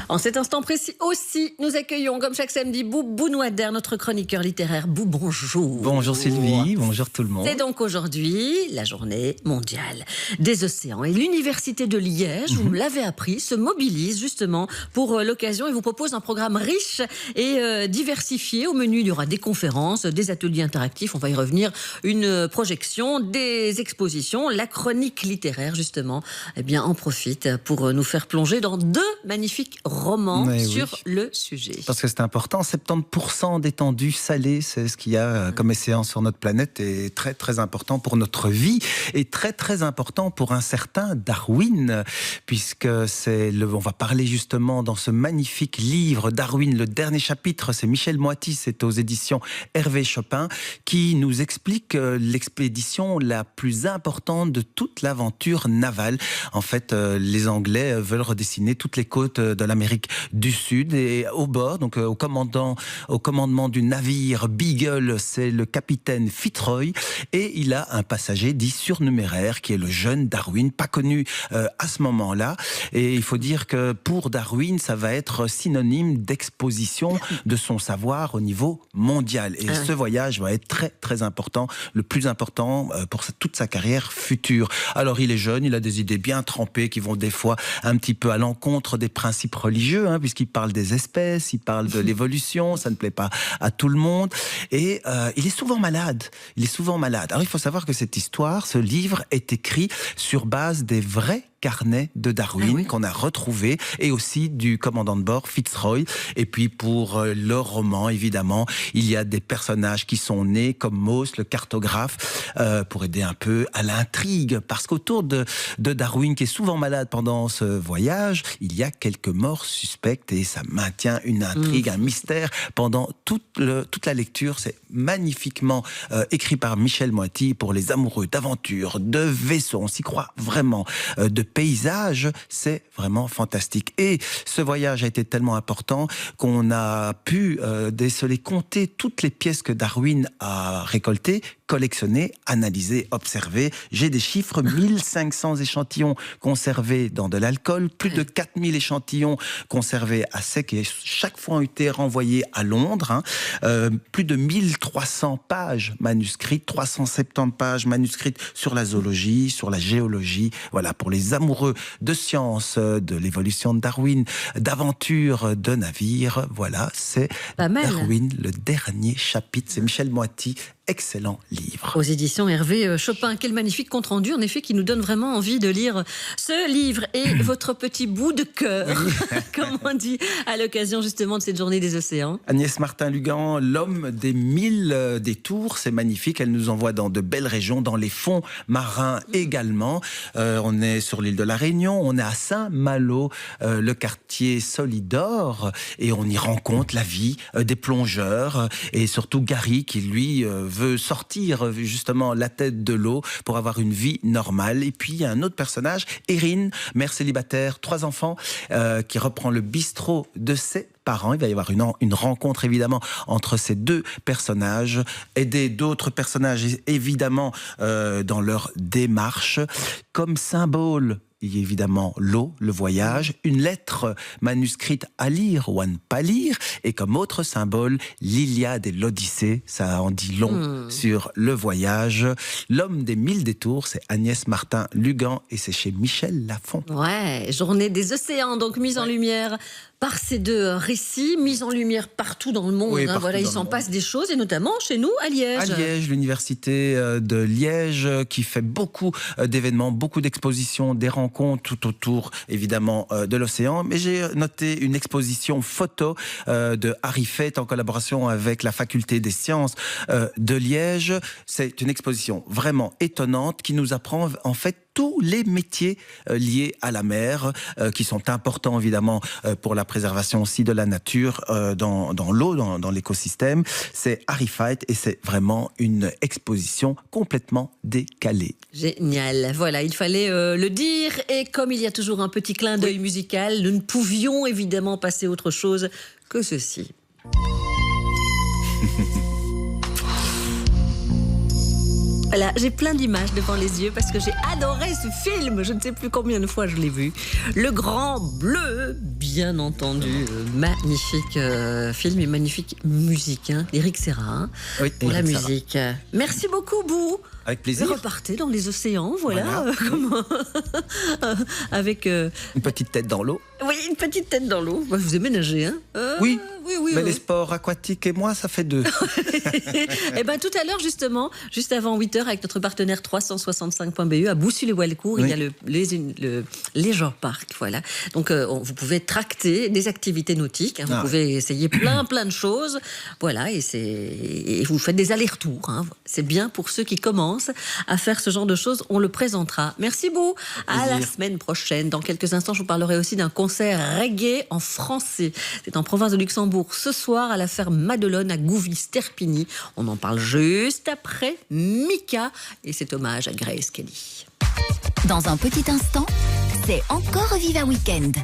En cet instant précis aussi, nous accueillons, comme chaque samedi, Boubou Nouadère, notre chroniqueur littéraire. Bou, bonjour. Bonjour Sylvie, bonjour tout le monde. C'est donc aujourd'hui la journée mondiale des océans. Et l'Université de Liège, vous l'avez appris, se mobilise justement pour l'occasion et vous propose un programme riche et diversifié. Au menu, il y aura des conférences, des ateliers interactifs, on va y revenir, une projection, des expositions. La chronique littéraire, justement, eh bien, en profite pour nous faire plonger dans deux magnifiques romans sur le sujet. Parce que c'est important, 70% d'étendue salée, c'est ce qu'il y a comme océan sur notre planète, est très très important pour notre vie et très très important pour un certain Darwin, puisque on va parler justement dans ce magnifique livre Darwin, le dernier chapitre, c'est Michel Moiti, c'est aux éditions Hervé Chopin, qui nous explique l'expédition la plus importante de toute l'aventure navale. En fait, les Anglais veulent redessiner toutes les côtes de l'Amérique du Sud et au bord, donc au commandement du navire Beagle, c'est le capitaine Fitzroy et il a un passager dit surnuméraire qui est le jeune Darwin, pas connu à ce moment-là. Et il faut dire que pour Darwin, ça va être synonyme d'exposition de son savoir au niveau mondial. Et ce voyage va être très très important, le plus important pour toute sa carrière future. Alors il est jeune, il a des idées bien trempées qui vont des fois un petit peu à l'encontre des principes religieux, puisqu'il parle des espèces, il parle de l'évolution, ça ne plaît pas à tout le monde. Et il est souvent malade. Alors il faut savoir que cette histoire, ce livre est écrit sur base des vrais carnet de Darwin qu'on a retrouvé et aussi du commandant de bord Fitzroy. Et puis pour le roman, évidemment, il y a des personnages qui sont nés comme Mauss, le cartographe, pour aider un peu à l'intrigue. Parce qu'autour de Darwin, qui est souvent malade pendant ce voyage, il y a quelques morts suspectes et ça maintient une intrigue, un mystère pendant toute la lecture. C'est magnifiquement écrit par Michel Moiti pour les amoureux d'aventure, de vaisseaux. On s'y croit vraiment, de paysages, c'est vraiment fantastique. Et ce voyage a été tellement important qu'on a pu déceler, compter toutes les pièces que Darwin a récoltées, collectionnées, analysées, observées. J'ai des chiffres, 1500 échantillons conservés dans de l'alcool, plus de 4000 échantillons conservés à sec et chaque fois ont été renvoyés à Londres. Plus de 1300 pages manuscrites, 370 pages manuscrites sur la zoologie, sur la géologie. Voilà, pour les amoureux de science, de l'évolution de Darwin, d'aventure, de navires. Voilà, c'est Darwin, le dernier chapitre. C'est Michel Moiti. Excellent livre. Aux éditions Hervé Chopin. Quel magnifique compte-rendu, en effet, qui nous donne vraiment envie de lire ce livre. Et votre petit bout de cœur, comme on dit, à l'occasion justement de cette journée des océans. Agnès Martin-Lugan, l'homme des 1000 détours, c'est magnifique. Elle nous envoie dans de belles régions, dans les fonds marins également. On est sur l'île de la Réunion, on est à Saint-Malo, le quartier Solidor, et on y rencontre la vie des plongeurs, et surtout Gary qui, lui, veut sortir justement la tête de l'eau pour avoir une vie normale. Et puis il y a un autre personnage, Erin, mère célibataire, 3 enfants, qui reprend le bistrot de ses parents. Il va y avoir une rencontre évidemment entre ces deux personnages, aider d'autres personnages évidemment dans leur démarche. Comme symbole, il y a évidemment l'eau, le voyage, une lettre manuscrite à lire ou à ne pas lire, et comme autre symbole, l'Iliade et l'Odyssée. Ça en dit long sur le voyage. L'homme des 1000 détours, c'est Agnès Martin-Lugan et c'est chez Michel Lafon. Ouais, journée des océans, donc mise en lumière par ces deux récits, mise en lumière partout dans le monde. Oui, voilà, il s'en passe des choses, et notamment chez nous, à Liège. À Liège, l'université de Liège, qui fait beaucoup d'événements, beaucoup d'expositions, des rencontres tout autour, évidemment, de l'océan. Mais j'ai noté une exposition photo de Harry Feit en collaboration avec la faculté des sciences de Liège. C'est une exposition vraiment étonnante qui nous apprend en fait tous les métiers liés à la mer, qui sont importants évidemment pour la préservation aussi de la nature dans l'eau, dans l'écosystème. C'est Harry Feit et c'est vraiment une exposition complètement décalée. Génial, voilà, il fallait le dire. Et comme il y a toujours un petit clin d'œil musical, nous ne pouvions évidemment passer autre chose que ceci. Voilà, j'ai plein d'images devant les yeux parce que j'ai adoré ce film. Je ne sais plus combien de fois je l'ai vu. Le Grand Bleu, bien entendu. Magnifique film et magnifique musique. Éric Serra, Oui, pour la Éric Serra. musique. Merci beaucoup, Bou. Avec Vous plaisir. repartez dans les océans, voilà. Voilà. Avec, Une petite tête dans l'eau. oui, une petite tête dans l'eau. Bah, vous aimez nager, hein Oui. Oui, Mais oui. les sports aquatiques et moi, ça fait 2. Et bien tout à l'heure justement, juste avant 8h avec notre partenaire 365.be à Boussy-les-Walcourt, il y a le Leisure Park, voilà. Donc vous pouvez tracter des activités nautiques, vous pouvez essayer plein de choses, voilà, et vous faites des allers-retours. C'est bien pour ceux qui commencent à faire ce genre de choses, on le présentera. Merci beaucoup, à la semaine prochaine. Dans quelques instants, je vous parlerai aussi d'un concert reggae en français. C'est en province de Luxembourg ce soir à la ferme Madelon à Gouvy-Sterpigny. On en parle juste après Mika et cet hommage à Grace Kelly. Dans un petit instant, c'est encore Viva Weekend.